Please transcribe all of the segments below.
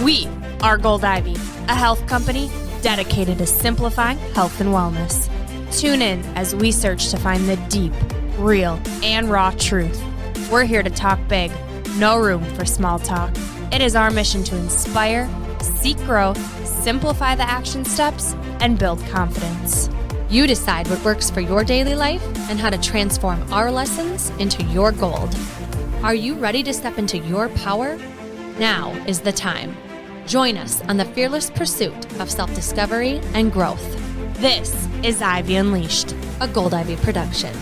We are Gold Ivy, a health company dedicated to simplifying health and wellness. Tune in as we search to find the deep, real, and raw truth. We're here to talk big, no room for small talk. It is our mission to inspire, seek growth, simplify the action steps, and build confidence. You decide what works for your daily life and how to transform our lessons into your gold. Are you ready to step into your power? Now is the time. Join us on the fearless pursuit of self-discovery and growth. This is Ivy Unleashed, a Gold Ivy production.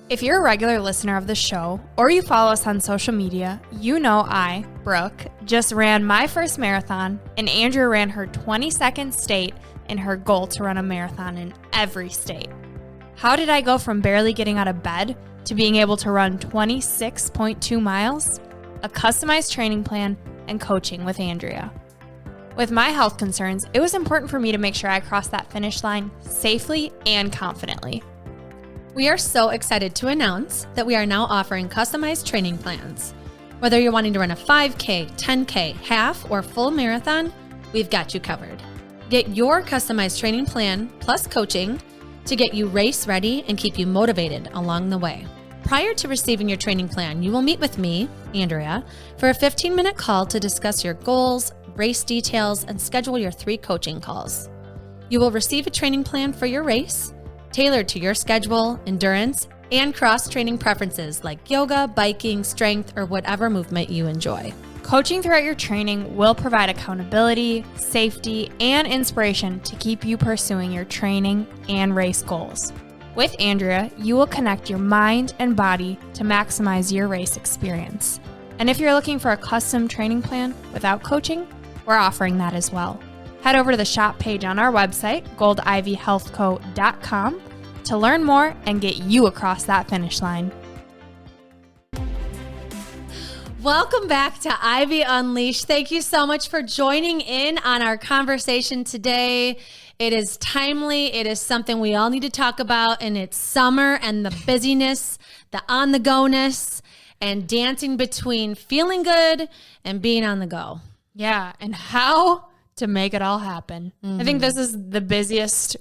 If you're a regular listener of the show, or you follow us on social media, you know I, Brooke, just ran my first marathon, and Andrea ran her 22nd state in her goal to run a marathon in every state. How did I go from barely getting out of bed to being able to run 26.2 miles? A customized training plan and coaching with Andrea. With my health concerns, it was important for me to make sure I crossed that finish line safely and confidently. We are so excited to announce that we are now offering customized training plans. Whether you're wanting to run a 5K, 10K, half, or full marathon, we've got you covered. Get your customized training plan plus coaching to get you race ready and keep you motivated along the way. Prior to receiving your training plan, you will meet with me, Andrea, for a 15-minute call to discuss your goals, race details, and schedule your 3 coaching calls. You will receive a training plan for your race, tailored to your schedule, endurance, and cross-training preferences like yoga, biking, strength, or whatever movement you enjoy. Coaching throughout your training will provide accountability, safety, and inspiration to keep you pursuing your training and race goals. With Andrea, you will connect your mind and body to maximize your race experience. And if you're looking for a custom training plan without coaching, we're offering that as well. Head over to the shop page on our website, goldivyhealthco.com, to learn more and get you across that finish line. Welcome back to Ivy Unleashed. Thank you so much for joining in on our conversation today. It is timely. It is something we all need to talk about, and it's summer and the busyness, the on-the-go-ness, and dancing between feeling good and being on the go. Yeah, and how to make it all happen. I think this is the busiest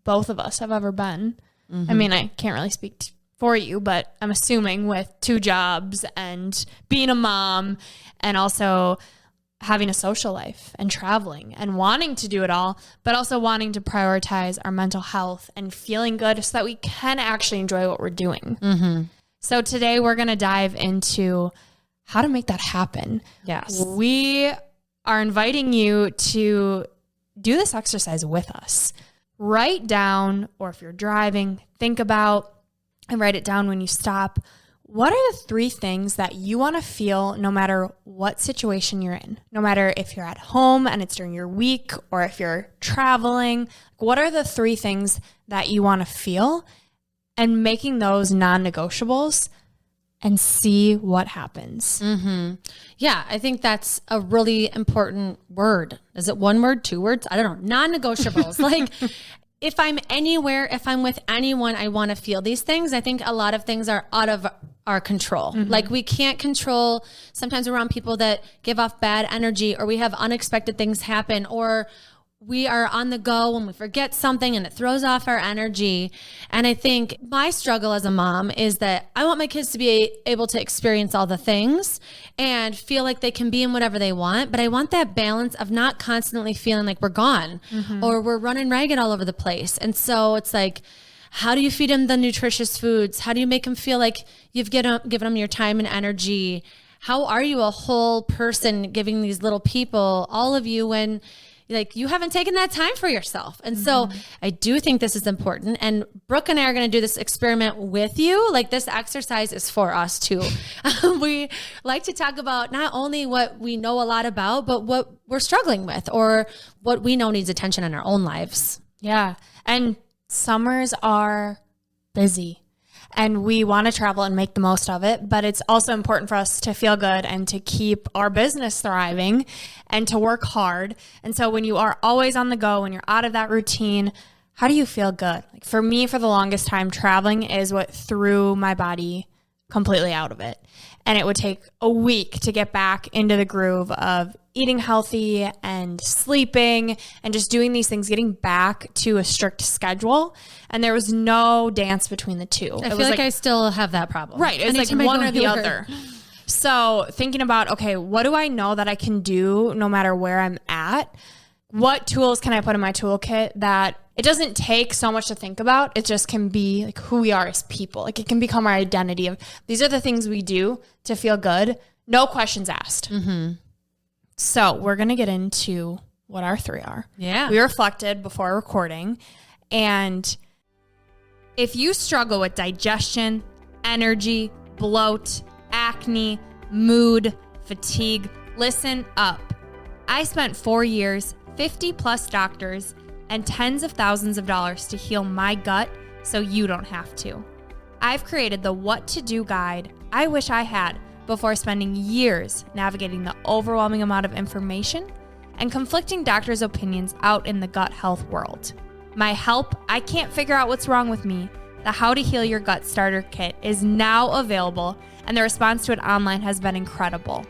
both of us have ever been. I mean, I can't really speak for you, but I'm assuming with 2 jobs and being a mom and also having a social life and traveling and wanting to do it all, but also wanting to prioritize our mental health and feeling good so that we can actually enjoy what we're doing. So today we're going to dive into how to make that happen. Yes. We are inviting you to do this exercise with us. Write down, or if you're driving, think about and write it down when you stop. What are the 3 things that you want to feel no matter what situation you're in? No matter if you're at home and it's during your week or if you're traveling, what are the 3 things that you want to feel? And making those non-negotiables and see what happens. Yeah, I think that's a really important word. Is it 1 word, 2 words? I don't know. Non-negotiables. Like if I'm anywhere, if I'm with anyone, I want to feel these things. I think a lot of things are out of our control. Like we can't control. Sometimes we're around people that give off bad energy, or we have unexpected things happen, or we are on the go and we forget something and it throws off our energy. And I think my struggle as a mom is that I want my kids to be able to experience all the things and feel like they can be in whatever they want. But I want that balance of not constantly feeling like we're gone or we're running ragged all over the place. And so it's like, how do you feed them the nutritious foods? How do you make them feel like you've given them your time and energy? How are you a whole person giving these little people, all of you, when like you haven't taken that time for yourself? And so I do think this is important. And Brooke and I are going to do this experiment with you. Like this exercise is for us too. We like to talk about not only what we know a lot about, but what we're struggling with or what we know needs attention in our own lives. Yeah. And summers are busy. And we want to travel and make the most of it, but it's also important for us to feel good and to keep our business thriving and to work hard. And so when you are always on the go and you're out of that routine, how do you feel good? Like for me, for the longest time, traveling is what threw my body completely out of it. And it would take a week to get back into the groove of eating healthy and sleeping and just doing these things, getting back to a strict schedule. And there was no dance between the two. I feel like I still have that problem. Right. It was like one or the other. So thinking about, okay, what do I know that I can do no matter where I'm at? What tools can I put in my toolkit that it doesn't take so much to think about? It just can be like who we are as people. Like it can become our identity of these are the things we do to feel good. No questions asked. Mm-hmm. So we're going to get into what our 3 are. Yeah. We reflected before recording. And if you struggle with digestion, energy, bloat, acne, mood, fatigue, listen up. I spent 4 years, 50 plus doctors, and tens of thousands of dollars to heal my gut so you don't have to. I've created the what to do guide I wish I had before spending years navigating the overwhelming amount of information and conflicting doctors' opinions out in the gut health world. My help, I can't figure out what's wrong with me, the How to Heal Your Gut Starter Kit is now available, and the response to it online has been incredible.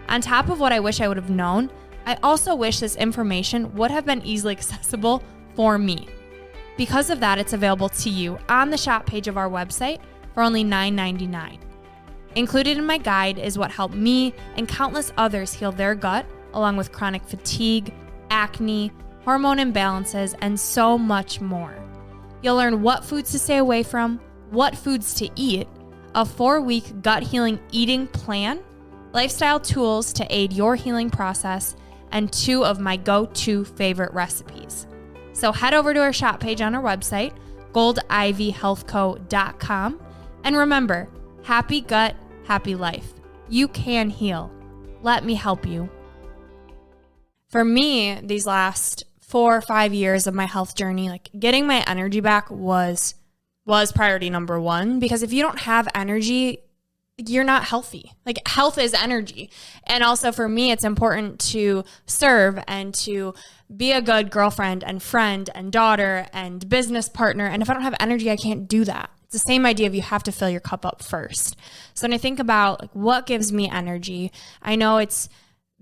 On top of what I wish I would have known, I also wish this information would have been easily accessible for me. Because of that, it's available to you on the shop page of our website for only $9.99. Included in my guide is what helped me and countless others heal their gut, along with chronic fatigue, acne, hormone imbalances, and so much more. You'll learn what foods to stay away from, what foods to eat, a 4-week gut healing eating plan, lifestyle tools to aid your healing process, and 2 of my go-to favorite recipes. So head over to our shop page on our website, goldivyhealthco.com, and remember, happy gut, happy life. You can heal. Let me help you. For me, these last 4 or 5 years of my health journey, like getting my energy back was priority number 1, because if you don't have energy, you're not healthy. Like health is energy. And also for me, it's important to serve and to be a good girlfriend and friend and daughter and business partner. And if I don't have energy, I can't do that. It's the same idea of you have to fill your cup up first. So when I think about like what gives me energy, I know it's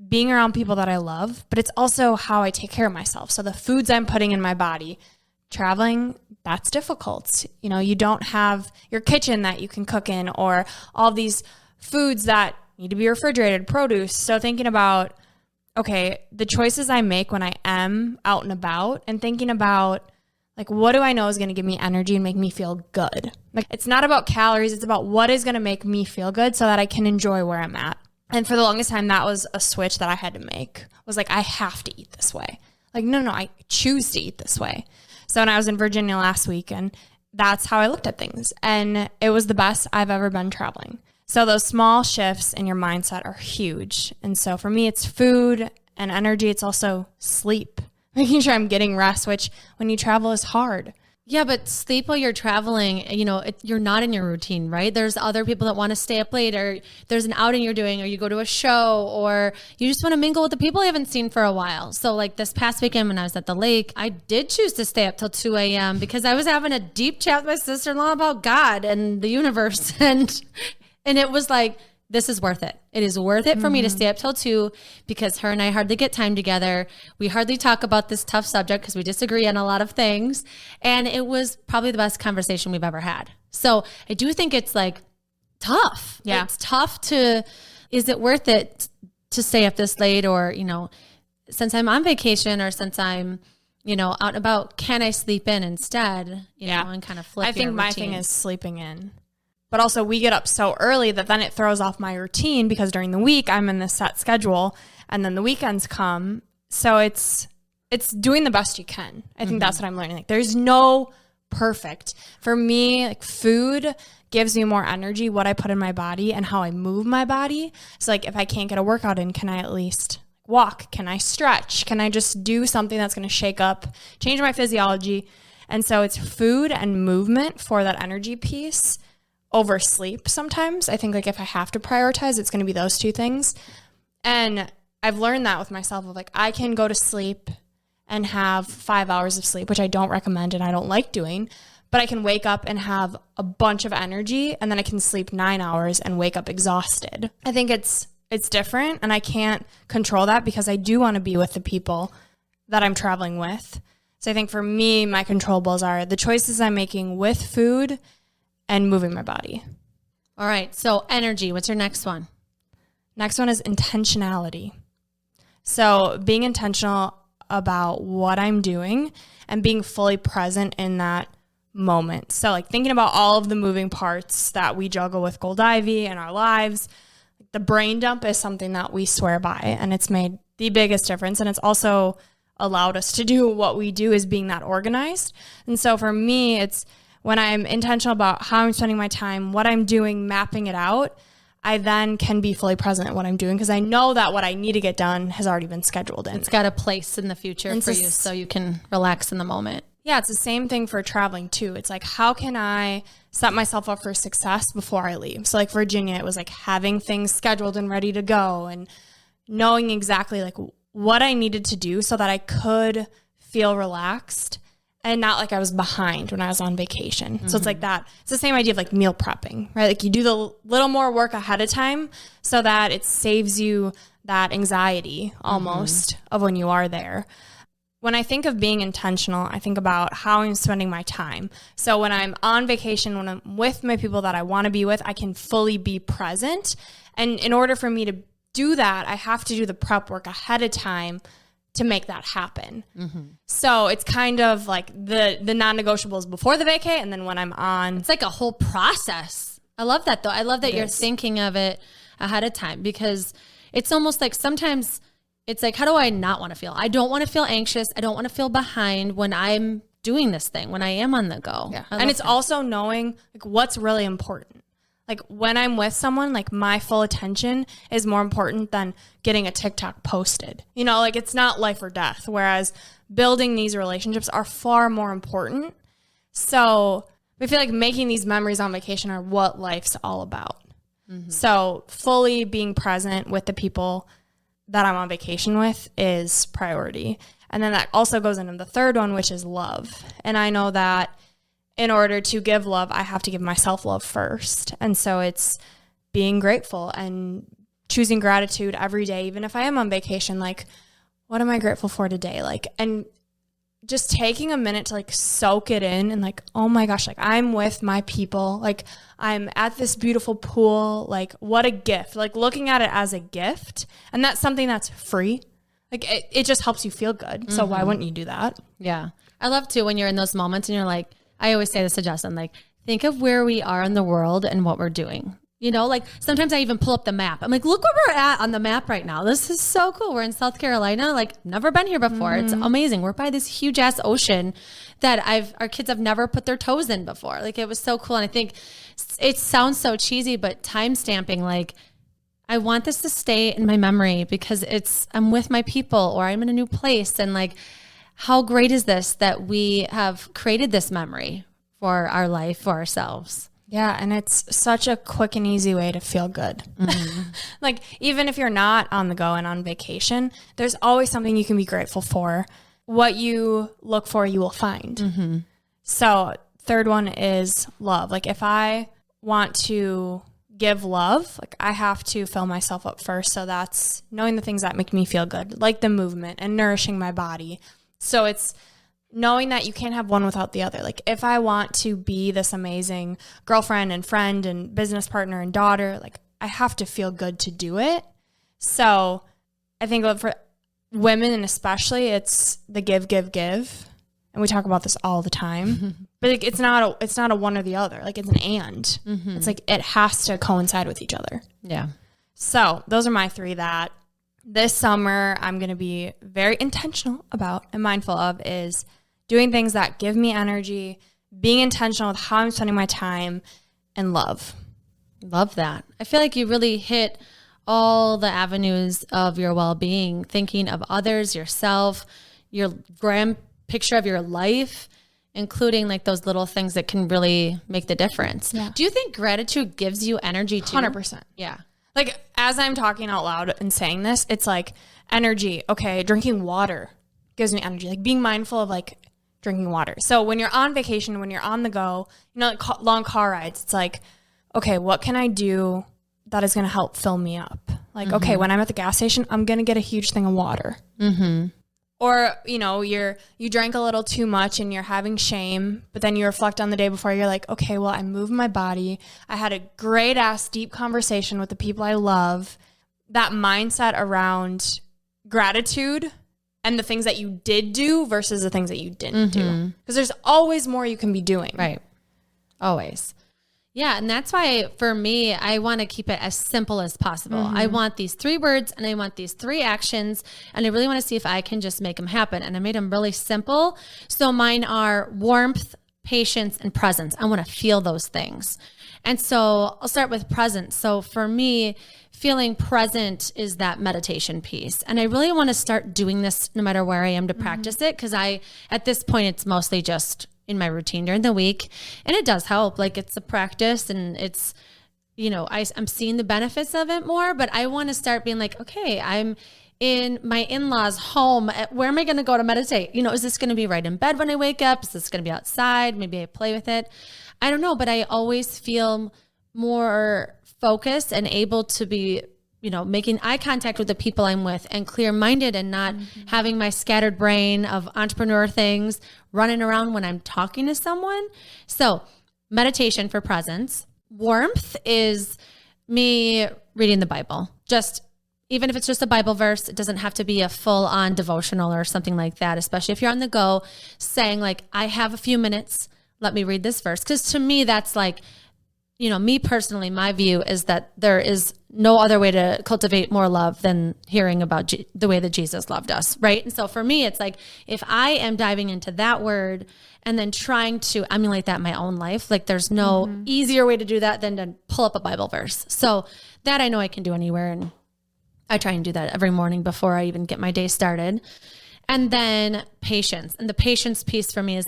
being around people that I love, but it's also how I take care of myself. So the foods I'm putting in my body, traveling, that's difficult. You know, you don't have your kitchen that you can cook in or all these foods that need to be refrigerated, produce. So thinking about, okay, the choices I make when I am out and about and thinking about like, what do I know is going to give me energy and make me feel good? Like, it's not about calories. It's about what is going to make me feel good so that I can enjoy where I'm at. And for the longest time, that was a switch that I had to make. Was like, I have to eat this way. Like, no, I choose to eat this way. So when I was in Virginia last week, and that's how I looked at things. And it was the best I've ever been traveling. So those small shifts in your mindset are huge. And so for me, it's food and energy. It's also sleep. Making sure I'm getting rest, which when you travel is hard. Yeah, but sleep while you're traveling, you know, you're not in your routine, right? There's other people that want to stay up late, or there's an outing you're doing, or you go to a show, or you just want to mingle with the people you haven't seen for a while. So like this past weekend when I was at the lake, I did choose to stay up till 2 a.m. because I was having a deep chat with my sister-in-law about God and the universe. And it was like, this is worth it. It is worth it for me to stay up till 2 because her and I hardly get time together. We hardly talk about this tough subject because we disagree on a lot of things. And it was probably the best conversation we've ever had. So I do think it's like tough. Yeah. It's tough is it worth it to stay up this late? Or, you know, since I'm on vacation or since I'm, you know, out and about, can I sleep in instead? You know, and kind of flip I think your my routine. thing is sleeping in. But also we get up so early that then it throws off my routine because during the week I'm in this set schedule and then the weekends come. So it's doing the best you can. I think that's what I'm learning. Like there's no perfect. For me, like food gives me more energy, what I put in my body and how I move my body. So like if I can't get a workout in, can I at least walk? Can I stretch? Can I just do something that's going to shake up, change my physiology? And so it's food and movement for that energy piece over sleep sometimes. I think like if I have to prioritize, it's going to be those 2 things. And I've learned that with myself of like, I can go to sleep and have 5 hours of sleep, which I don't recommend and I don't like doing. but I can wake up and have a bunch of energy, and then I can sleep 9 hours and wake up exhausted. I think it's different, and I can't control that because I do want to be with the people that I'm traveling with. So I think for me, my controllables are the choices I'm making with food and moving my body. All right. So energy, what's your next one? Next one is intentionality. So being intentional about what I'm doing and being fully present in that moment. So like thinking about all of the moving parts that we juggle with Gold Ivy in our lives. The brain dump is something that we swear by, and it's made the biggest difference. And it's also allowed us to do what we do, is being that organized. And so for me, it's when I'm intentional about how I'm spending my time, what I'm doing, mapping it out, I then can be fully present at what I'm doing because I know that what I need to get done has already been scheduled in. It's got a place in the future for you so you can relax in the moment. Yeah, it's the same thing for traveling too. It's like, how can I set myself up for success before I leave? So like Virginia, it was like having things scheduled and ready to go and knowing exactly like what I needed to do so that I could feel relaxed and not like I was behind when I was on vacation. Mm-hmm. So it's like that. It's the same idea of like meal prepping, right? Like you do the little more work ahead of time so that it saves you that anxiety almost of when you are there. When I think of being intentional, I think about how I'm spending my time. So when I'm on vacation, when I'm with my people that I want to be with, I can fully be present. And in order for me to do that, I have to do the prep work ahead of time to make that happen. Mm-hmm. So it's kind of like the non-negotiables before the vacay, and then when I'm on. It's like a whole process. I love that, though. I love that you're thinking of it ahead of time, because it's almost like sometimes it's like, how do I not want to feel? I don't want to feel anxious. I don't want to feel behind when I'm doing this thing, when I am on the go. Yeah. And it's also knowing like what's really important. Like when I'm with someone, like my full attention is more important than getting a TikTok posted. You know, like it's not life or death. Whereas building these relationships are far more important. So I feel like making these memories on vacation are what life's all about. Mm-hmm. So fully being present with the people that I'm on vacation with is priority. And then that also goes into the third one, which is love. And I know that in order to give love, I have to give myself love first. And so it's being grateful and choosing gratitude every day, even if I am on vacation. Like, what am I grateful for today? Like, and just taking a minute to like soak it in and like, oh my gosh, like I'm with my people. Like I'm at this beautiful pool. Like what a gift, like looking at it as a gift. And that's something that's free. Like it just helps you feel good. So why wouldn't you do that? Yeah. I love too when you're in those moments and you're like, I always say this to Justin, like, think of where we are in the world and what we're doing. You know, like sometimes I even pull up the map. I'm like, look where we're at on the map right now. This is so cool. We're in South Carolina. Like, never been here before. It's amazing. We're by this huge ass ocean that our kids have never put their toes in before. Like, it was so cool. And I think it sounds so cheesy, but time stamping, like, I want this to stay in my memory because I'm with my people or I'm in a new place. And like, how great is this that we have created this memory for our life, for ourselves? Yeah, and it's such a quick and easy way to feel good. Mm-hmm. Like, even if you're not on the go and on vacation, there's always something you can be grateful for. What you look for, you will find. Mm-hmm. So, third one is love. Like, if I want to give love, like, I have to fill myself up first. So, that's knowing the things that make me feel good, like the movement and nourishing my body. So it's knowing that you can't have one without the other. Like if I want to be this amazing girlfriend and friend and business partner and daughter, like I have to feel good to do it. So I think for women and especially it's the give. And we talk about this all the time, but like, it's not a one or the other. Like it's an and. Mm-hmm. It's like it has to coincide with each other. Yeah. So those are my three that this summer I'm going to be very intentional about and mindful of is doing things that give me energy, being intentional with how I'm spending my time, and love. Love that. I feel like you really hit all the avenues of your well-being, thinking of others, yourself, your grand picture of your life, including like those little things that can really make the difference. Yeah. Do you think gratitude gives you energy too? 100%. Yeah. Like as I'm talking out loud and saying this, it's like energy. Okay, drinking water gives me energy. Like being mindful of like drinking water. So when you're on vacation, when you're on the go, like long car rides, it's like, okay, what can I do that is going to help fill me up? Like, okay, when I'm at the gas station, I'm going to get a huge thing of water. Or, you drank a little too much and you're having shame, but then you reflect on the day before, you're like, okay, well, I moved my body. I had a great ass deep conversation with the people I love. That mindset around gratitude and the things that you did do versus the things that you didn't do. Because there's always more you can be doing. Right. Always. Yeah. And that's why for me, I want to keep it as simple as possible. I want these 3 words and I want these 3 actions. And I really want to see if I can just make them happen. And I made them really simple. So mine are warmth, patience, and presence. I want to feel those things. And so I'll start with presence. So for me, feeling present is that meditation piece. And I really want to start doing this no matter where I am to practice it. Because at this point, it's mostly just in my routine during the week. And it does help. Like, it's a practice and it's, I'm seeing the benefits of it more, but I want to start being like, okay, I'm in my in-laws' home. Where am I going to go to meditate? Is this going to be right in bed when I wake up? Is this going to be outside? Maybe I play with it. I don't know, but I always feel more focused and able to be, making eye contact with the people I'm with and clear-minded and not having my scattered brain of entrepreneur things running around when I'm talking to someone. So meditation for presence. Warmth is me reading the Bible. Even if it's just a Bible verse, it doesn't have to be a full-on devotional or something like that, especially if you're on the go, saying like, I have a few minutes, let me read this verse. Because to me, that's like, me personally, my view is that there is no other way to cultivate more love than hearing about the way that Jesus loved us, right? And so for me, it's like, if I am diving into that word and then trying to emulate that in my own life, like there's no easier way to do that than to pull up a Bible verse. So that I know I can do anywhere. And I try and do that every morning before I even get my day started. And then patience. And the patience piece for me is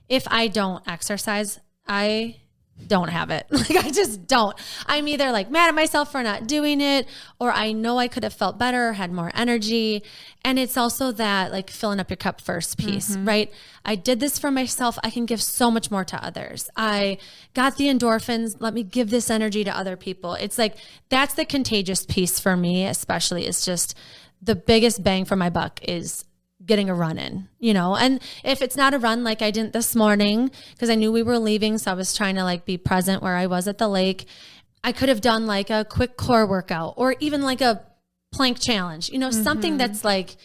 if I don't exercise, I don't have it. Like, I just don't. I'm either like mad at myself for not doing it, or I know I could have felt better, had more energy. And it's also that like filling up your cup first piece, right? I did this for myself. I can give so much more to others. I got the endorphins. Let me give this energy to other people. It's like, that's the contagious piece for me, especially. It's just the biggest bang for my buck is getting a run in, and if it's not a run, like I didn't this morning, because I knew we were leaving. So I was trying to like be present where I was at the lake. I could have done like a quick core workout or even like a plank challenge, something that's like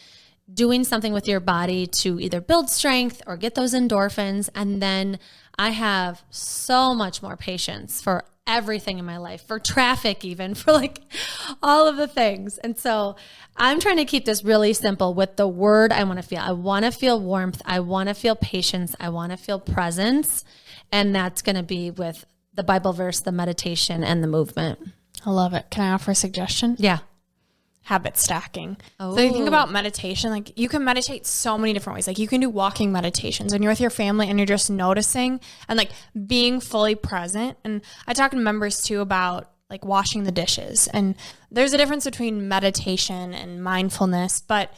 doing something with your body to either build strength or get those endorphins. And then I have so much more patience for everything in my life, for traffic, even for like all of the things. And so I'm trying to keep this really simple with the word I want to feel. I want to feel warmth. I want to feel patience. I want to feel presence. And that's going to be with the Bible verse, the meditation, and the movement. I love it. Can I offer a suggestion? Yeah. Habit stacking. So you think about meditation, like you can meditate so many different ways. Like you can do walking meditations when you're with your family and you're just noticing and like being fully present. And I talk to members too about like washing the dishes. And there's a difference between meditation and mindfulness, but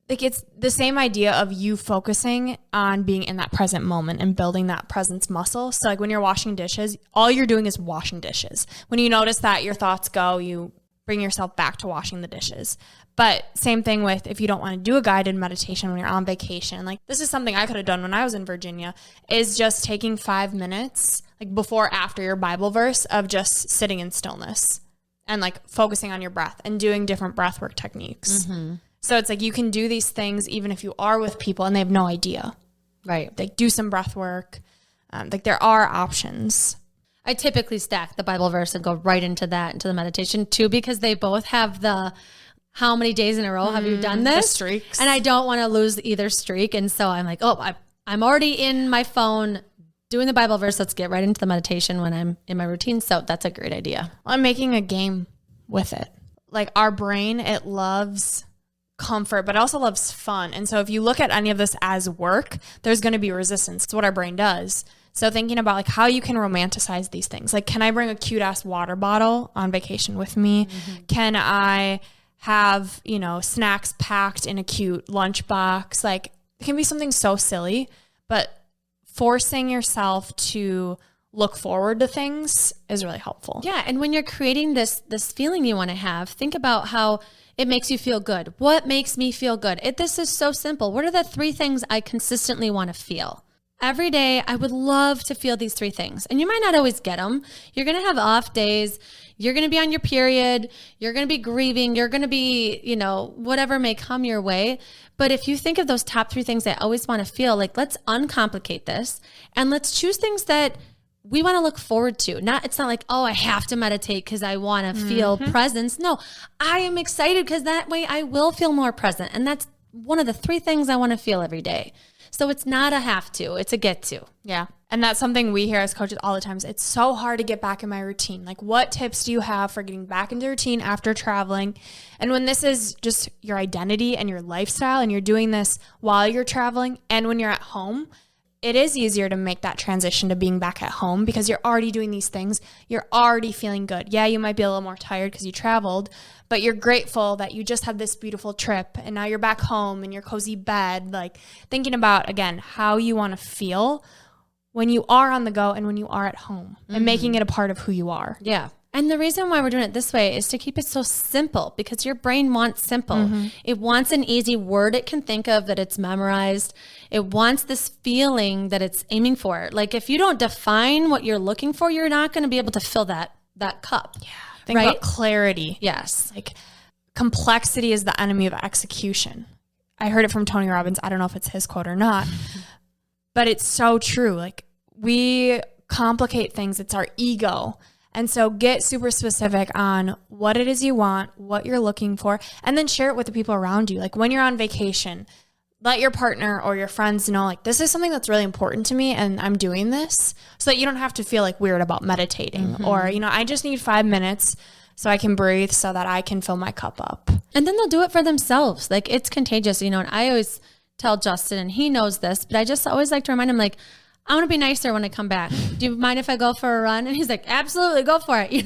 like it's the same idea of you focusing on being in that present moment and building that presence muscle. So like when you're washing dishes, all you're doing is washing dishes. When you notice that your thoughts go, you bring yourself back to washing the dishes. But same thing with if you don't want to do a guided meditation when you're on vacation. Like this is something I could have done when I was in Virginia, is just taking 5 minutes like before, after your Bible verse of just sitting in stillness and like focusing on your breath and doing different breath work techniques. So it's like you can do these things even if you are with people and they have no idea. Right. Like do some breath work. Like there are options. I typically stack the Bible verse and go right into the meditation too, because they both have the how many days in a row have you done this? The streaks. And I don't want to lose either streak. And so I'm like, I'm already in my phone doing the Bible verse. Let's get right into the meditation when I'm in my routine. So that's a great idea. I'm making a game with it. Like our brain, it loves comfort, but it also loves fun. And so if you look at any of this as work, there's going to be resistance. It's what our brain does. So thinking about like how you can romanticize these things. Like, can I bring a cute ass water bottle on vacation with me? Can I have, snacks packed in a cute lunchbox? Like it can be something so silly, but forcing yourself to look forward to things is really helpful. Yeah. And when you're creating this feeling you want to have, think about how it makes you feel good. What makes me feel good? This is so simple. What are the 3 things I consistently want to feel? Every day, I would love to feel these 3 things. And you might not always get them. You're going to have off days. You're going to be on your period. You're going to be grieving. You're going to be, whatever may come your way. But if you think of those top 3 things I always want to feel, like, let's uncomplicate this and let's choose things that we want to look forward to. It's not like, oh, I have to meditate because I want to feel presence. No, I am excited because that way I will feel more present. And that's one of the 3 things I want to feel every day. So it's not a have to, it's a get to. Yeah. And that's something we hear as coaches all the time. It's so hard to get back in my routine. Like, what tips do you have for getting back into routine after traveling? And when this is just your identity and your lifestyle, and you're doing this while you're traveling and when you're at home, it is easier to make that transition to being back at home because you're already doing these things. You're already feeling good. Yeah, you might be a little more tired because you traveled, but you're grateful that you just had this beautiful trip and now you're back home in your cozy bed, like thinking about, again, how you want to feel when you are on the go and when you are at home and making it a part of who you are. Yeah. And the reason why we're doing it this way is to keep it so simple, because your brain wants simple. It wants an easy word it can think of that it's memorized. It wants this feeling that it's aiming for. Like, if you don't define what you're looking for, you're not going to be able to fill that cup. Yeah. Think about clarity. Yes. Like, complexity is the enemy of execution. I heard it from Tony Robbins. I don't know if it's his quote or not, but it's so true. Like, we complicate things. It's our ego. And so get super specific on what it is you want, what you're looking for, and then share it with the people around you. Like, when you're on vacation, let your partner or your friends know, like, this is something that's really important to me and I'm doing this, so that you don't have to feel like weird about meditating or, I just need 5 minutes so I can breathe so that I can fill my cup up. And then they'll do it for themselves. Like, it's contagious, and I always tell Justin, and he knows this, but I just always like to remind him, like, I want to be nicer when I come back. Do you mind if I go for a run? And he's like, absolutely, go for it,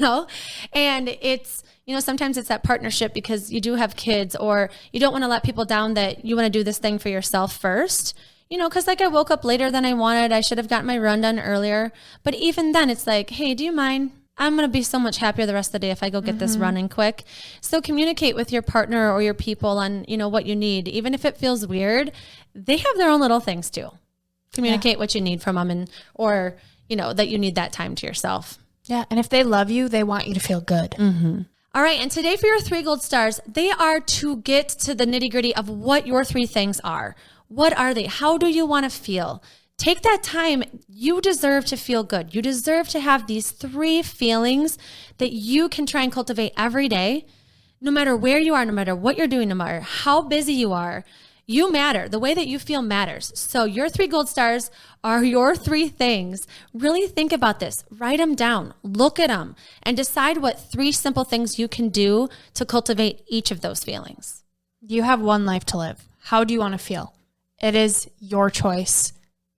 And it's, sometimes it's that partnership because you do have kids, or you don't want to let people down, that you want to do this thing for yourself first. Because like, I woke up later than I wanted. I should have gotten my run done earlier. But even then, it's like, hey, do you mind? I'm going to be so much happier the rest of the day if I go get this running quick. So communicate with your partner or your people on, what you need. Even if it feels weird, they have their own little things too. Communicate what you need from them, or that you need that time to yourself. Yeah. And if they love you, they want you to feel good. All right. And today for your 3 gold stars, they are to get to the nitty gritty of what your 3 things are. What are they? How do you want to feel? Take that time. You deserve to feel good. You deserve to have these 3 feelings that you can try and cultivate every day, no matter where you are, no matter what you're doing, no matter how busy you are. You matter. The way that you feel matters. So your 3 gold stars are your 3 things. Really think about this. Write them down. Look at them and decide what 3 simple things you can do to cultivate each of those feelings. You have one life to live. How do you want to feel? It is your choice.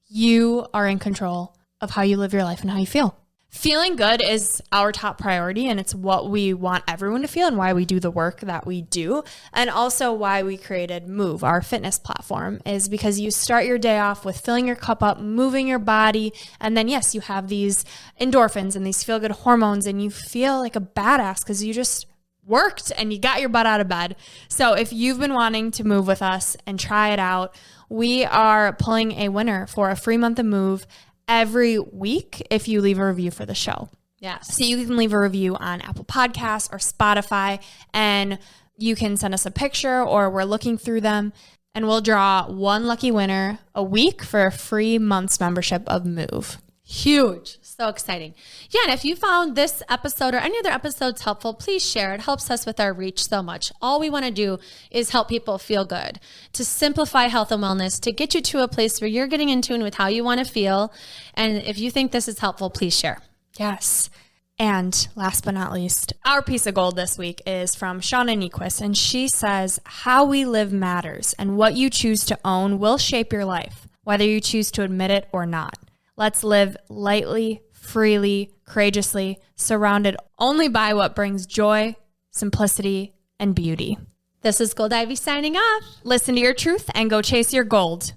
You are in control of how you live your life and how you feel. Feeling good is our top priority, and it's what we want everyone to feel and why we do the work that we do. And also why we created Move, our fitness platform, is because you start your day off with filling your cup up, moving your body, and then yes, you have these endorphins and these feel-good hormones, and you feel like a badass because you just worked and you got your butt out of bed. So if you've been wanting to move with us and try it out, we are pulling a winner for a free month of Move every week if you leave a review for the show. Yes. So you can leave a review on Apple Podcasts or Spotify, and you can send us a picture, or we're looking through them, and we'll draw one lucky winner a week for a free month's membership of Move. Huge. So exciting. Yeah. And if you found this episode or any other episodes helpful, please share. It helps us with our reach so much. All we want to do is help people feel good, to simplify health and wellness, to get you to a place where you're getting in tune with how you want to feel. And if you think this is helpful, please share. Yes. And last but not least, our piece of gold this week is from Shauna Niequist. And she says, how we live matters, and what you choose to own will shape your life, whether you choose to admit it or not. Let's live lightly, freely, courageously, surrounded only by what brings joy, simplicity, and beauty. This is Gold Ivy signing off. Listen to your truth and go chase your gold.